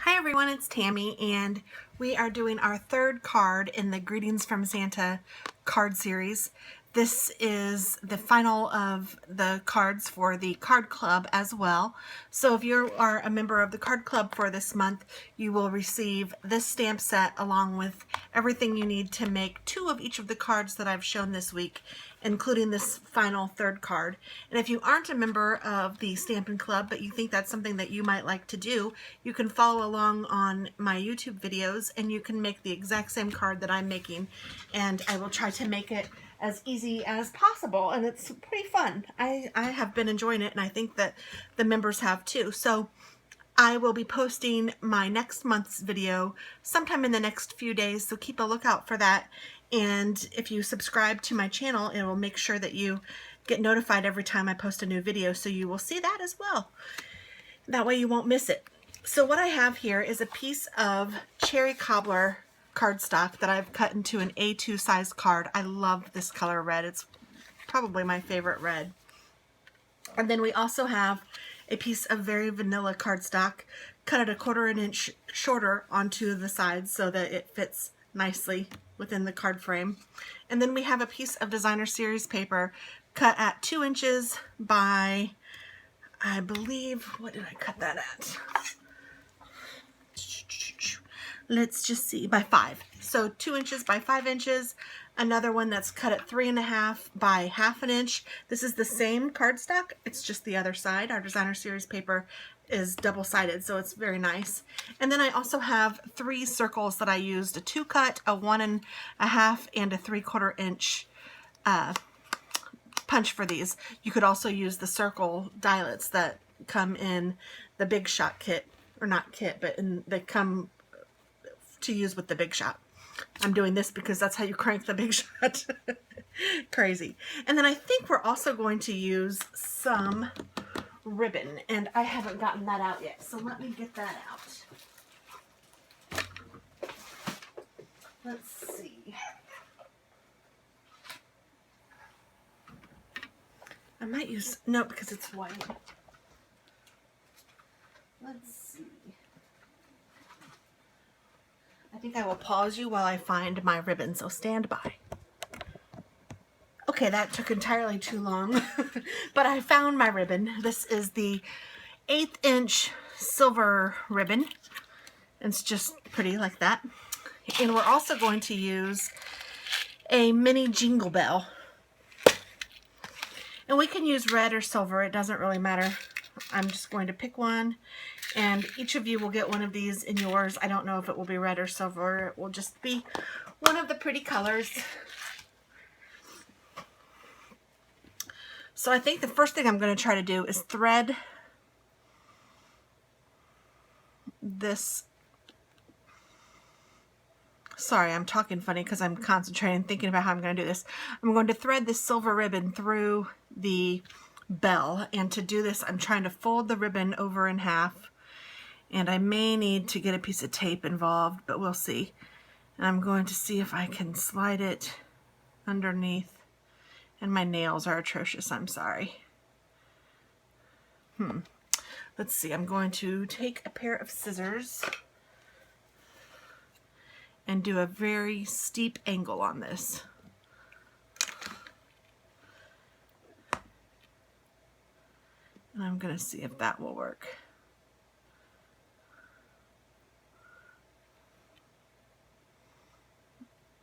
Hi everyone, it's Tammy, and we are doing our third card in the Greetings from Santa card series. This is the final of the cards for the card club as well. So if you are a member of the card club for this month, you will receive this stamp set along with everything you need to make 2 of each of the cards that I've shown this week, including this final third card. And if you aren't a member of the Stampin' Club, but you think that's something that you might like to do, you can follow along on my YouTube videos and you can make the exact same card that I'm making, and I will try to make it as easy as possible, and it's pretty fun. I have been enjoying it, and I think that the members have too. So I will be posting my next month's video sometime in the next few days, so keep a lookout for that. And if you subscribe to my channel, it will make sure that you get notified every time I post a new video, so you will see that as well. That way you won't miss it. So what I have here is a piece of cherry cobbler cardstock that I've cut into an A2 size card. I love this color red. It's probably my favorite red. And then we also have a piece of very vanilla cardstock cut at 1/4 inch shorter onto the sides so that it fits nicely within the card frame. And then we have a piece of designer series paper cut at 2 inches by, I believe, what did I cut that at? Let's just see, by 5. So 2 inches by 5 inches. Another one that's cut at 3.5 by 1/2 inch. This is the same cardstock, it's just the other side. Our designer series paper is double-sided, so it's very nice. And then I also have 3 circles that I used: a 2 cut, a 1.5, and a 3/4 inch punch for these. You could also use the circle dielets that come in the Big Shot kit, or not kit, but they come to use with the Big Shot. I'm doing this because that's how you crank the Big Shot. Crazy. And then I think we're also going to use some ribbon, and I haven't gotten that out yet, so let me get that out. Let's see. I might use, no, because it's white. Let's see. I think I will pause you while I find my ribbon, so stand by. Okay, that took entirely too long, but I found my ribbon. This is the 1/8 inch silver ribbon. It's just pretty like that. And we're also going to use a mini jingle bell. And we can use red or silver, it doesn't really matter. I'm just going to pick one, and each of you will get one of these in yours. I don't know if it will be red or silver. It will just be one of the pretty colors. So I think the first thing I'm going to try to do is thread this. Sorry, I'm talking funny because I'm concentrating, thinking about how I'm going to do this. I'm going to thread this silver ribbon through the bell, and to do this I'm trying to fold the ribbon over in half, and I may need to get a piece of tape involved, but we'll see. And I'm going to see if I can slide it underneath, and my nails are atrocious, I'm sorry. Let's see, I'm going to take a pair of scissors and do a very steep angle on this. And I'm going to see if that will work.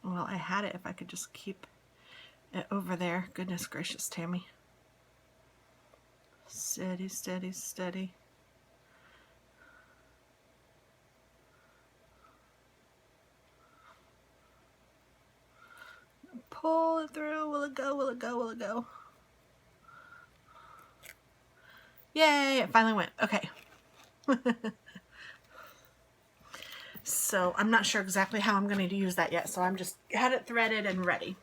Well, I had it if I could just keep it over there. Goodness gracious, Tammy. Steady, steady, steady. Pull it through. Will it go? Will it go? Will it go? Yay, it finally went. Okay. So I'm not sure exactly how I'm going to use that yet, so I'm just had it threaded and ready.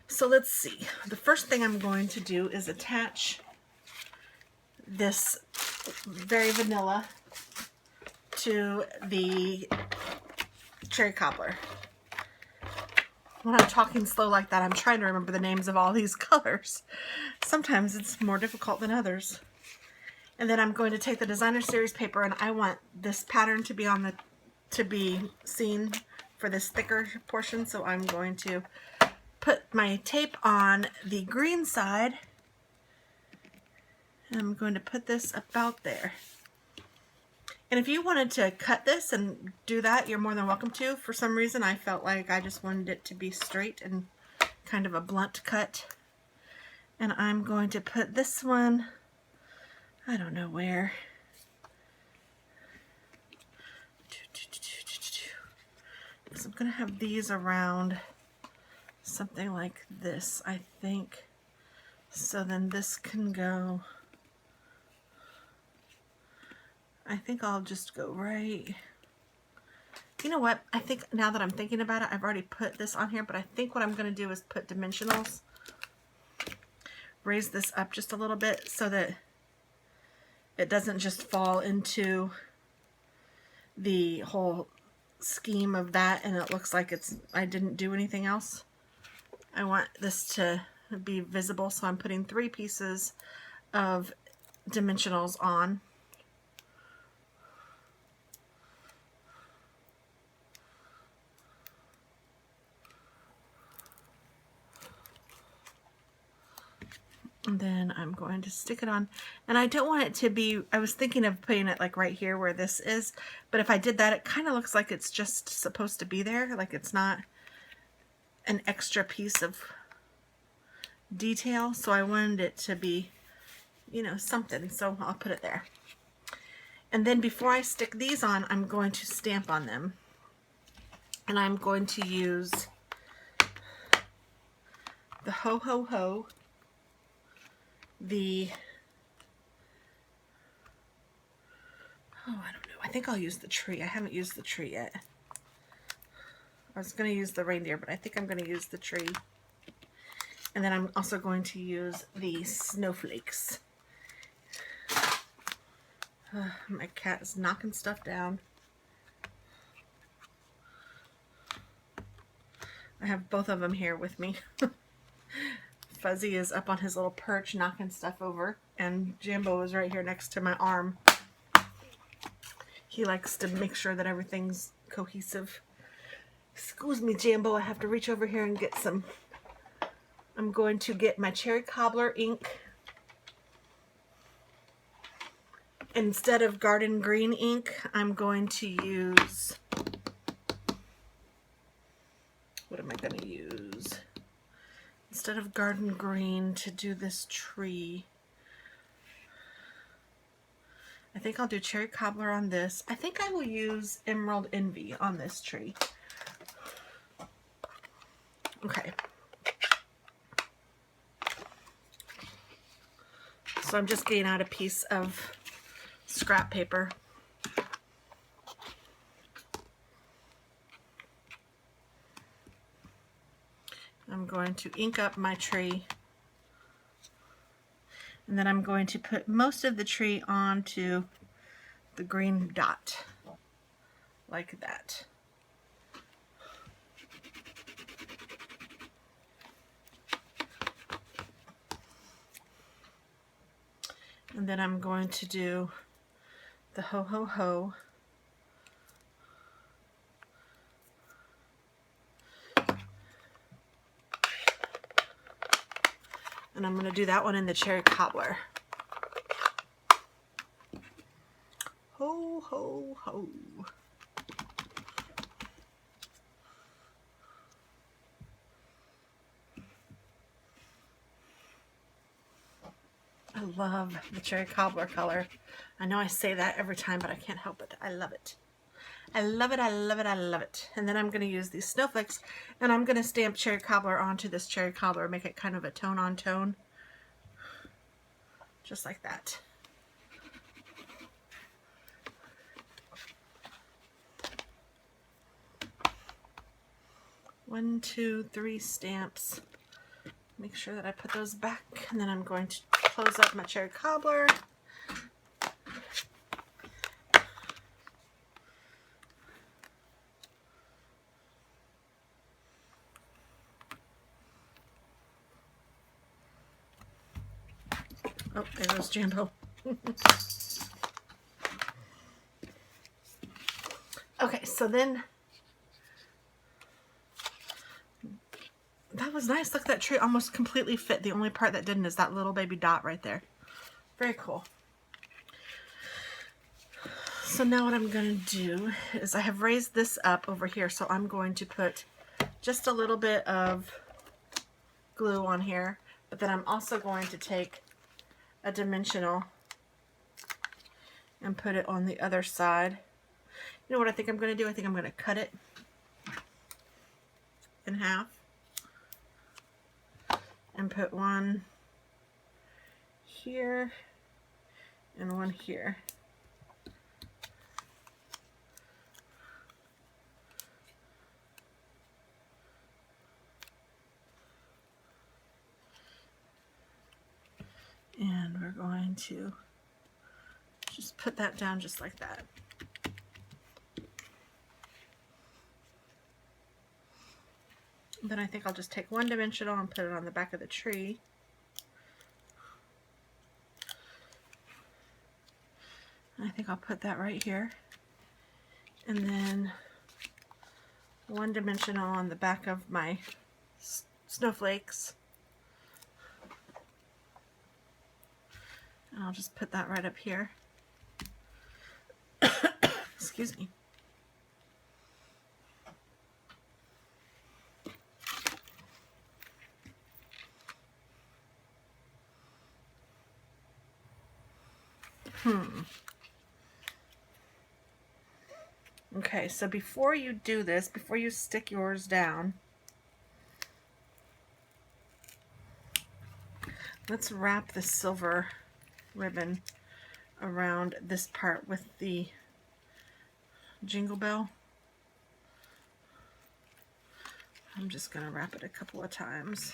So let's see. The first thing I'm going to do is attach this very vanilla to the cherry cobbler. When I'm talking slow like that, I'm trying to remember the names of all these colors. Sometimes it's more difficult than others. And then I'm going to take the designer series paper, and I want this pattern to be on the seen for this thicker portion, so I'm going to put my tape on the green side, and I'm going to put this about there. And if you wanted to cut this and do that, you're more than welcome to. For some reason, I felt like I just wanted it to be straight and kind of a blunt cut. And I'm going to put this one, I don't know where. So I'm going to have these around something like this, I think. So then this can go, I think I'll just go right. You know what? I think now that I'm thinking about it, I've already put this on here, but I think what I'm going to do is put dimensionals. Raise this up just a little bit so that it doesn't just fall into the whole scheme of that and it looks like I didn't do anything else. I want this to be visible, so I'm putting 3 pieces of dimensionals on. And then I'm going to stick it on, and I don't want it to be, I was thinking of putting it like right here where this is, but if I did that, it kind of looks like it's just supposed to be there, like it's not an extra piece of detail, so I wanted it to be, you know, something, so I'll put it there. And then before I stick these on, I'm going to stamp on them, and I'm going to use the Ho Ho Ho, I don't know, I think I'll use the tree. I haven't used the tree yet. I was going to use the reindeer, but I think I'm going to use the tree. And then I'm also going to use the snowflakes. My cat is knocking stuff down. I have both of them here with me. Fuzzy is up on his little perch knocking stuff over, and Jambo is right here next to my arm. He likes to make sure that everything's cohesive. Excuse me, Jambo, I have to reach over here and get some. I'm going to get my cherry cobbler ink. Instead of garden green ink, I'm going to use, what am I going to use? Instead of garden green to do this tree, I think I'll do cherry cobbler on this. I think I will use emerald envy on this tree. Okay. So I'm just getting out a piece of scrap paper. I'm going to ink up my tree, and then I'm going to put most of the tree onto the green dot, like that. And then I'm going to do the Ho Ho Ho. And I'm going to do that one in the cherry cobbler. Ho, ho, ho. I love the cherry cobbler color. I know I say that every time, but I can't help it. I love it. I love it, I love it, I love it. And then I'm going to use these snowflakes, and I'm going to stamp cherry cobbler onto this cherry cobbler, make it kind of a tone on tone. Just like that. One, two, 3 stamps. Make sure that I put those back, and then I'm going to close up my cherry cobbler. Oh, there goes Jambo. Okay, so then that was nice. Look, that tree almost completely fit. The only part that didn't is that little baby dot right there. Very cool. So now what I'm going to do is I have raised this up over here, so I'm going to put just a little bit of glue on here, but then I'm also going to take a dimensional and put it on the other side. You know what I think I'm going to do? I think I'm going to cut it in half and put one here and one here. And we're going to just put that down just like that. Then I think I'll just take one dimensional and put it on the back of the tree. I think I'll put that right here. And then one dimensional on the back of my snowflakes. And I'll just put that right up here. Excuse me. Okay, so before you do this, before you stick yours down, let's wrap the silver ribbon around this part with the jingle bell. I'm just going to wrap it a couple of times.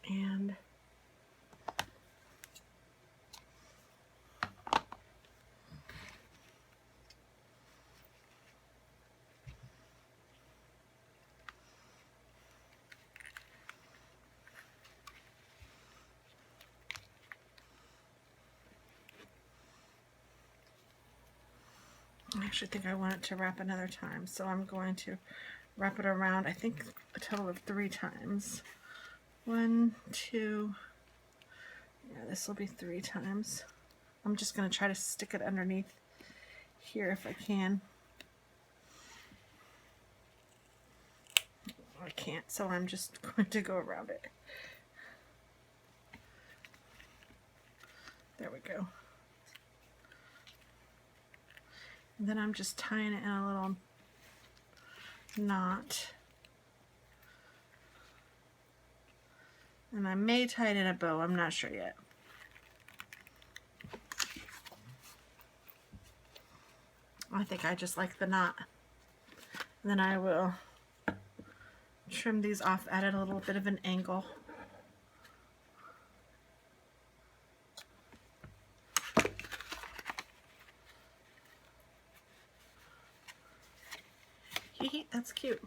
And I actually think I want it to wrap another time, so I'm going to wrap it around, I think a total of 3 times. 1, 2, yeah, this will be 3 times. I'm just going to try to stick it underneath here if I can. I can't, so I'm just going to go around it. There we go. And then I'm just tying it in a little knot. And I may tie it in a bow, I'm not sure yet. I think I just like the knot. And then I will trim these off at a little bit of an angle. That's cute.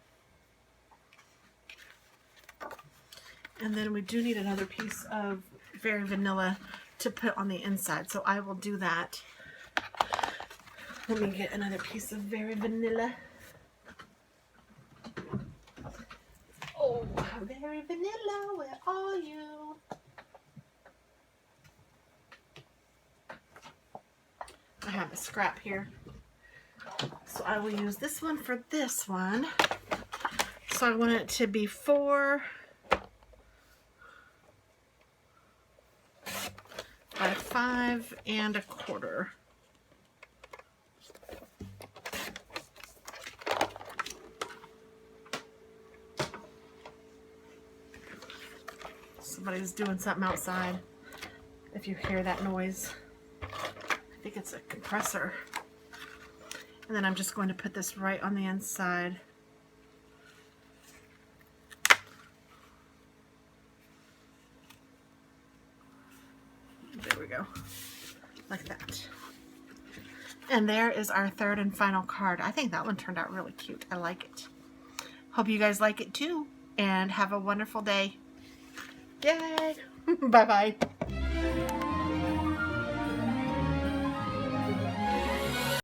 And then we do need another piece of Very Vanilla to put on the inside, so I will do that. Let me get another piece of Very Vanilla. Oh, Very Vanilla, where are you? I have a scrap here. So I will use this one for this one. So I want it to be 4 by 5 1/4. Somebody's doing something outside. If you hear that noise, I think it's a compressor. And then I'm just going to put this right on the inside. There we go, like that. And there is our third and final card. I think that one turned out really cute. I like it. Hope you guys like it too, and have a wonderful day. Yay! Bye-bye.